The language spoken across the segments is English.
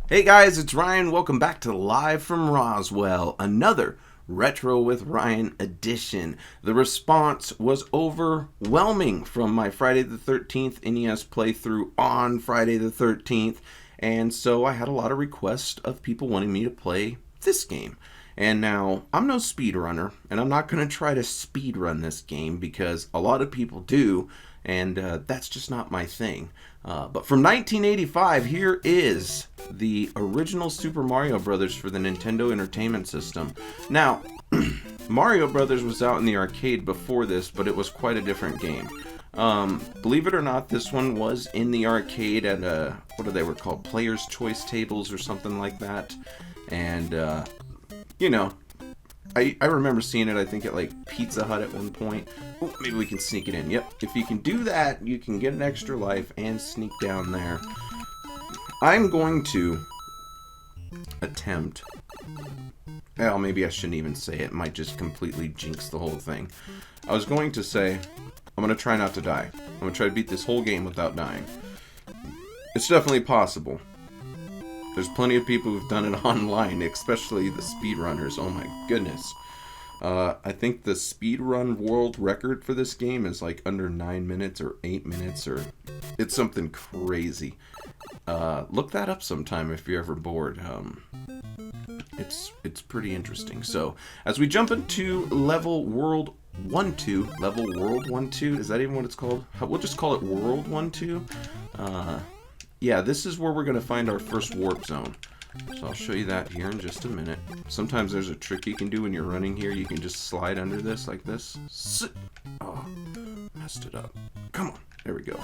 Hey guys, it's Ryan. Welcome back to Live from Roswell, another Retro with Ryan edition. The response was overwhelming from my Friday the 13th NES playthrough on Friday the 13th, and so I had a lot of requests of people wanting me to play this game. And now, I'm no speedrunner, and I'm not going to try to speedrun this game because a lot of people do, and that's just not my thing. But from 1985, here is the original Super Mario Brothers for the Nintendo Entertainment System. Now, Mario Brothers was out in the arcade before this, but it was quite a different game. Believe it or not, this one was in the arcade at what are they were called? Player's Choice Tables or something like that. And, you know, I remember seeing it, I think, at like Pizza Hut at one point. Oh, maybe we can sneak it in. Yep, if you can do that, you can get an extra life and sneak down there. I'm going to attempt... Well, maybe I shouldn't even say it. It might just completely jinx the whole thing. I was going to say, I'm going to try not to die. I'm going to try to beat this whole game without dying. It's definitely possible. There's plenty of people who've done it online, especially the speedrunners. Oh my goodness. I think the speedrun world record for this game is like under 9 minutes or 8 minutes, or it's something crazy. Look that up sometime if you're ever bored. It's pretty interesting. So, as we jump into level World 1-2, level World 1-2, is that even what it's called? We'll just call it World 1-2. Yeah, this is where we're going to find our first warp zone. So I'll show you that here in just a minute. Sometimes there's a trick you can do when you're running here. You can just slide under this like this. Oh, messed it up. Come on. There we go.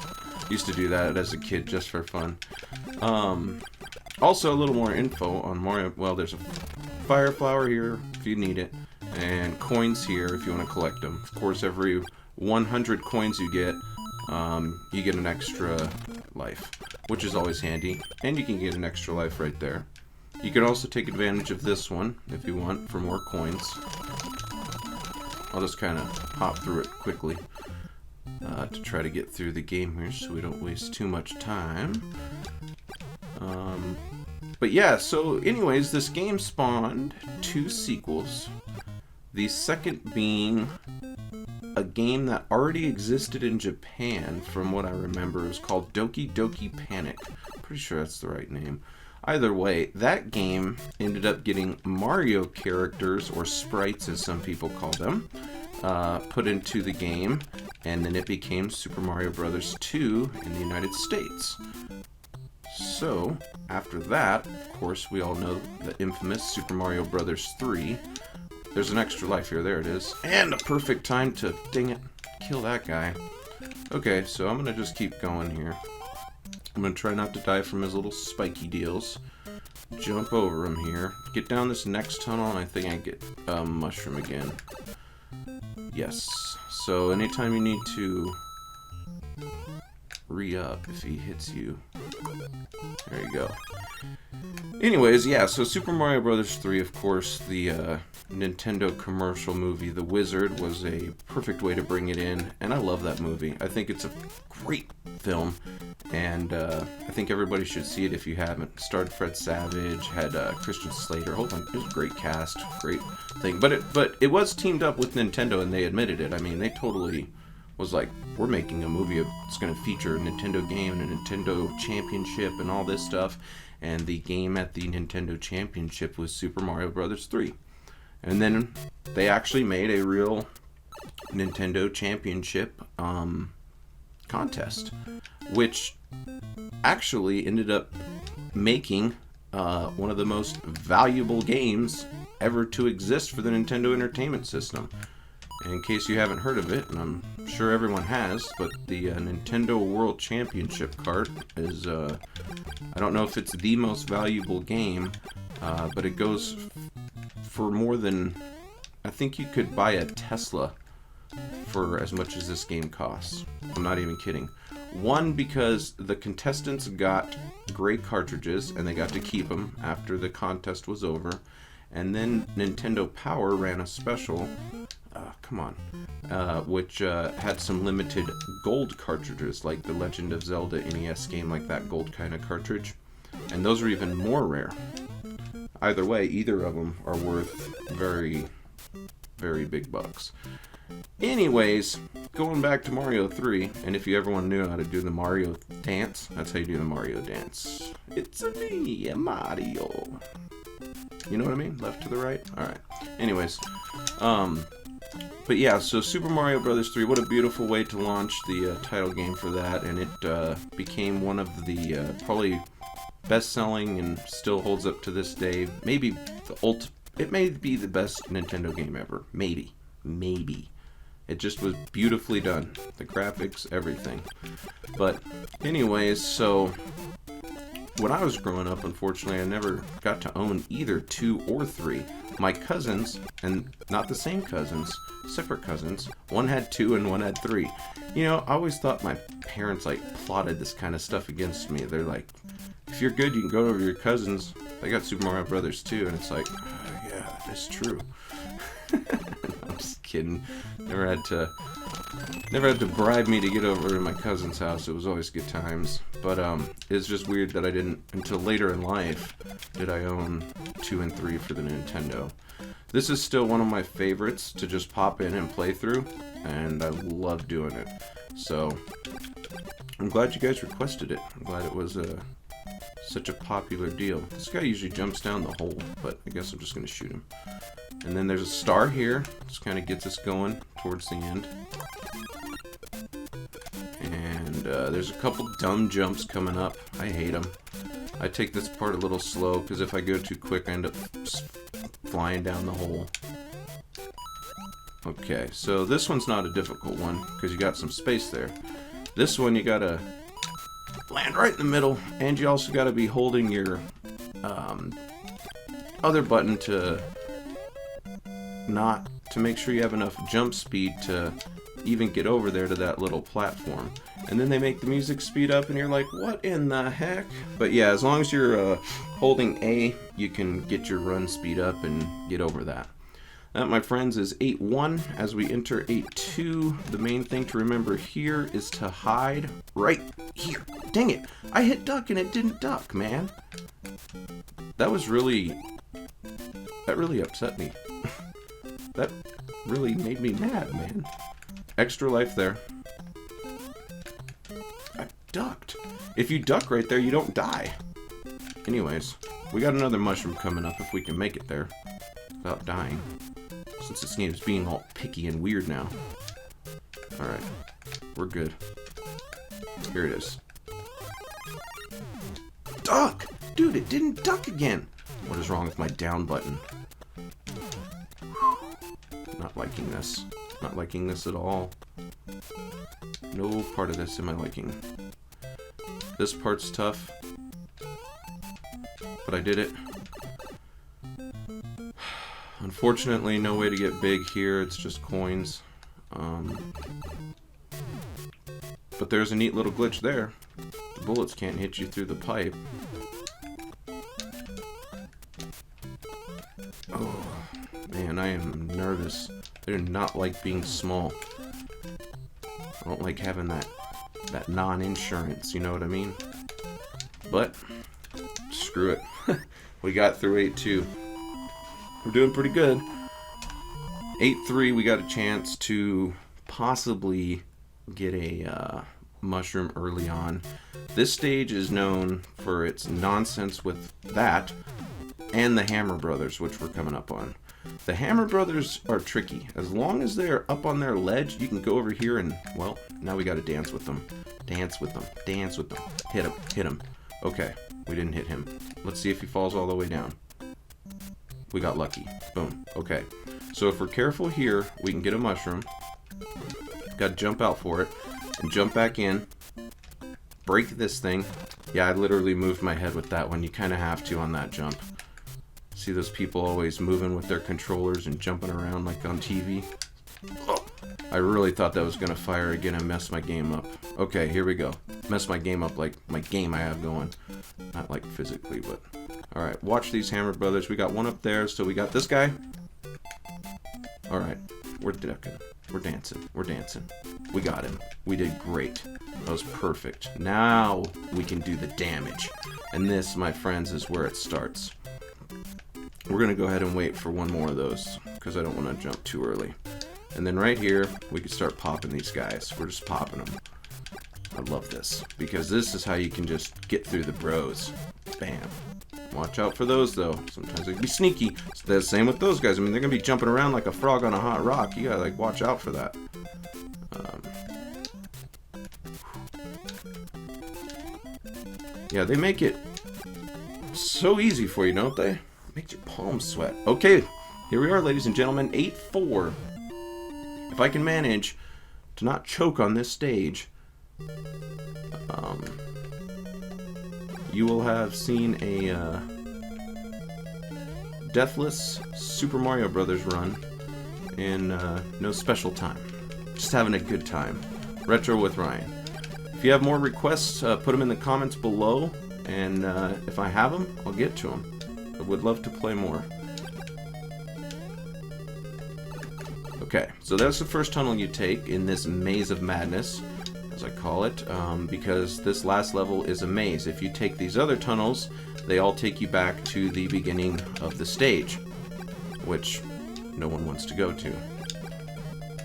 Used to do that as a kid just for fun. Also, a little more info on Mario. Well, there's a fire flower here if you need it. And coins here if you want to collect them. Of course, every 100 coins you get an extra life, which is always handy, and you can get an extra life right there. You can also take advantage of this one if you want for more coins. I'll just kind of hop through it quickly to try to get through the game here so we don't waste too much time. But yeah, so anyways, this game spawned 2 sequels. The second being a game that already existed in Japan, from what I remember. It was called Doki Doki Panic. Pretty sure that's the right name. Either way, that game ended up getting Mario characters, or sprites as some people call them, put into the game, and then it became Super Mario Bros. 2 in the United States. So, after that, of course, we all know the infamous Super Mario Bros. 3. There's an extra life here. There it is. And a perfect time to, dang it, kill that guy. Okay, so I'm going to just keep going here. I'm going to try not to die from his little spiky deals. Jump over him here. Get down this next tunnel, and I think I get a mushroom again. Yes. So anytime you need to re-up if he hits you. There you go. Anyways, yeah, so Super Mario Bros. 3, of course, the Nintendo commercial movie, The Wizard, was a perfect way to bring it in, and I love that movie. I think it's a great film, and I think everybody should see it if you haven't. Starred Fred Savage, had Christian Slater, whole bunch. It was a great cast, great thing. But it was teamed up with Nintendo, and they admitted it. I mean, they totally was like, we're making a movie that's going to feature a Nintendo game and a Nintendo Championship and all this stuff. And the game at the Nintendo Championship was Super Mario Bros. 3. And then they actually made a real Nintendo Championship contest, which actually ended up making one of the most valuable games ever to exist for the Nintendo Entertainment System. In case you haven't heard of it, and I'm sure everyone has, but the Nintendo World Championship cart is, I don't know if it's the most valuable game, but it goes for more than, I think you could buy a Tesla for as much as this game costs. I'm not even kidding. One, because the contestants got great cartridges, and they got to keep them after the contest was over. And then Nintendo Power ran a special, which had some limited gold cartridges, like the Legend of Zelda NES game, like that gold kind of cartridge. And those are even more rare. Either way, either of them are worth very, very big bucks. Anyways, going back to Mario 3, and if you ever want to know how to do the Mario dance, that's how you do the Mario dance. It's me, Mario. You know what I mean? Left to the right? Alright. Anyways, but yeah, so Super Mario Bros. 3, what a beautiful way to launch the title game for that, and it became one of the probably best-selling and still holds up to this day. Maybe the it may be the best Nintendo game ever. Maybe. It just was beautifully done. The graphics, everything. But anyways, so when I was growing up, unfortunately, I never got to own either 2 or 3. My cousins, and not the same cousins, separate cousins, one had 2 and one had 3. You know, I always thought my parents, like, plotted this kind of stuff against me. They're like, if you're good, you can go over to your cousins. They got Super Mario Brothers 2, and it's like, yeah, that's true. I'm just kidding. Never had to bribe me to get over to my cousin's house. It was always good times. But it's just weird that I didn't, until later in life, did I own 2 and 3 for the Nintendo. This is still one of my favorites to just pop in and play through, and I love doing it. So, I'm glad you guys requested it. I'm glad it was such a popular deal. This guy usually jumps down the hole, but I guess I'm just going to shoot him. And then there's a star here. Just kind of gets us going towards the end. And there's a couple dumb jumps coming up. I hate them. I take this part a little slow, because if I go too quick, I end up flying down the hole. Okay, so this one's not a difficult one, because you got some space there. This one, you gotta land right in the middle, and you also gotta be holding your other button to make sure you have enough jump speed to even get over there to that little platform. And then they make the music speed up, and you're like, what in the heck? But yeah, as long as you're holding A, you can get your run speed up and get over that. That, my friends, is 8-1. As we enter 8-2, the main thing to remember here is to hide right here. Dang it! I hit duck and it didn't duck, man. That really upset me. That really made me mad, man. Extra life there. I ducked. If you duck right there, you don't die. Anyways, we got another mushroom coming up if we can make it there without dying. Since this game is being all picky and weird now. Alright. We're good. Here it is. Duck! Dude, it didn't duck again! What is wrong with my down button? Not liking this. Not liking this at all. No part of this am I liking. This part's tough. But I did it. Unfortunately, no way to get big here. It's just coins. But there's a neat little glitch there. The bullets can't hit you through the pipe. Oh, man, I am nervous. I do not like being small. I don't like having that non-insurance, you know what I mean? But, screw it. We got through 8-2. We're doing pretty good. 8-3, we got a chance to possibly get a mushroom early on. This stage is known for its nonsense with that and the Hammer Brothers, which we're coming up on. The Hammer Brothers are tricky. As long as they're up on their ledge, you can go over here and, well, now we got to dance with them. Dance with them. Dance with them. Hit him. Hit him. Okay, we didn't hit him. Let's see if he falls all the way down. We got lucky. Boom. Okay. So if we're careful here, we can get a mushroom. Got to jump out for it. And jump back in. Break this thing. Yeah, I literally moved my head with that one. You kind of have to on that jump. See those people always moving with their controllers and jumping around like on TV? Oh, I really thought that was going to fire again and mess my game up. Okay, here we go. Mess my game up like my game I have going. Not like physically, but... Alright, watch these Hammer Brothers. We got one up there, so we got this guy. Alright, we're ducking. We're dancing. We're dancing. We got him. We did great. That was perfect. Now we can do the damage. And this, my friends, is where it starts. We're going to go ahead and wait for one more of those, because I don't want to jump too early. And then right here, we can start popping these guys. We're just popping them. I love this, because this is how you can just get through the bros. Bam. Watch out for those, though. Sometimes they can be sneaky. It's the same with those guys. I mean, they're going to be jumping around like a frog on a hot rock. You got to, like, watch out for that. Yeah, they make it so easy for you, don't they? Makes your palms sweat. Okay, here we are, ladies and gentlemen. 8-4. If I can manage to not choke on this stage, you will have seen a Deathless Super Mario Brothers run in no special time. Just having a good time. Retro with Ryan. If you have more requests, put them in the comments below, and if I have them, I'll get to them. I would love to play more. Okay, so that's the first tunnel you take in this maze of madness, as I call it, because this last level is a maze. If you take these other tunnels, they all take you back to the beginning of the stage, which no one wants to go to.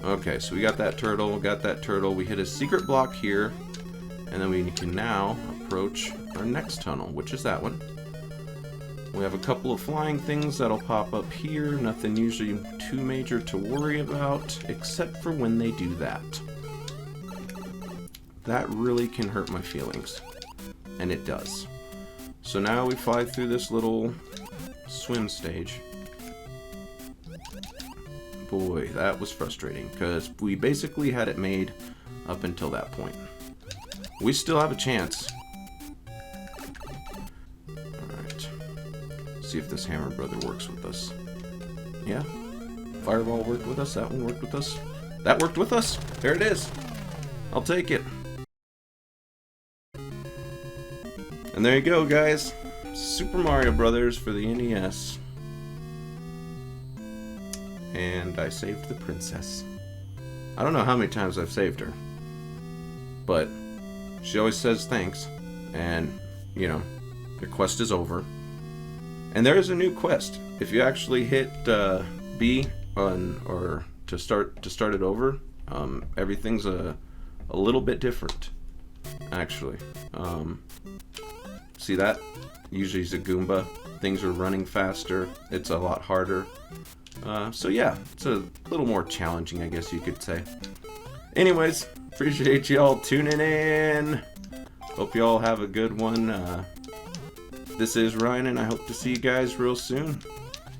Okay, so we got that turtle, we hit a secret block here, and then we can now approach our next tunnel, which is that one. We have a couple of flying things that'll pop up here. Nothing usually too major to worry about, except for when they do that. That really can hurt my feelings. And it does. So now we fly through this little swim stage. Boy, that was frustrating, because we basically had it made up until that point. We still have a chance. Alright. See if this hammer brother works with us. Yeah? Fireball worked with us. That one worked with us. That worked with us. There it is. I'll take it. And there you go, guys. Super Mario Brothers for the NES. And I saved the princess. I don't know how many times I've saved her, but she always says thanks, and, you know, the quest is over. And there is a new quest. If you actually hit B or to start it over, everything's a little bit different, actually. See that? Usually it's a Goomba. Things are running faster. It's a lot harder. So yeah, it's a little more challenging, I guess you could say. Anyways, appreciate y'all tuning in. Hope y'all have a good one. This is Ryan, and I hope to see you guys real soon.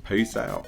Peace out.